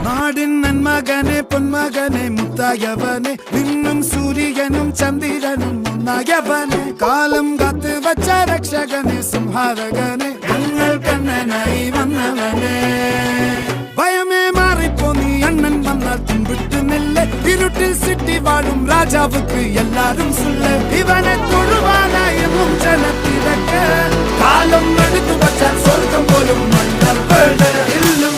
നാടിൻ നന്മകനെ പൊന്മകനെ മുത്തായവനെ നിന്നും സൂര്യനും ചന്ദ്രനും ഒന്നായവനെ കാലം കാത്ത് വച്ച രക്ഷകനെ സംഹാരകനെ ഞങ്ങൾ കണ്ണനായി വന്നവനെ ഭയമേ മാറിപ്പോ നീ അണ്ണൻ വന്നാൽ തുമ്പിട്ട് നെല്ല് ഇരുട്ടിൽ സിറ്റി വാഴും രാജാവുക്ക് എല്ലാരും സുല്ല് ഇവനെ തൊഴുവാനായെന്നും ജനത്തിരക്ക് കാലം എടുത്തു വച്ചാൽ സ്വർഗം പോലും മണ്ണൽ ഇല്ലും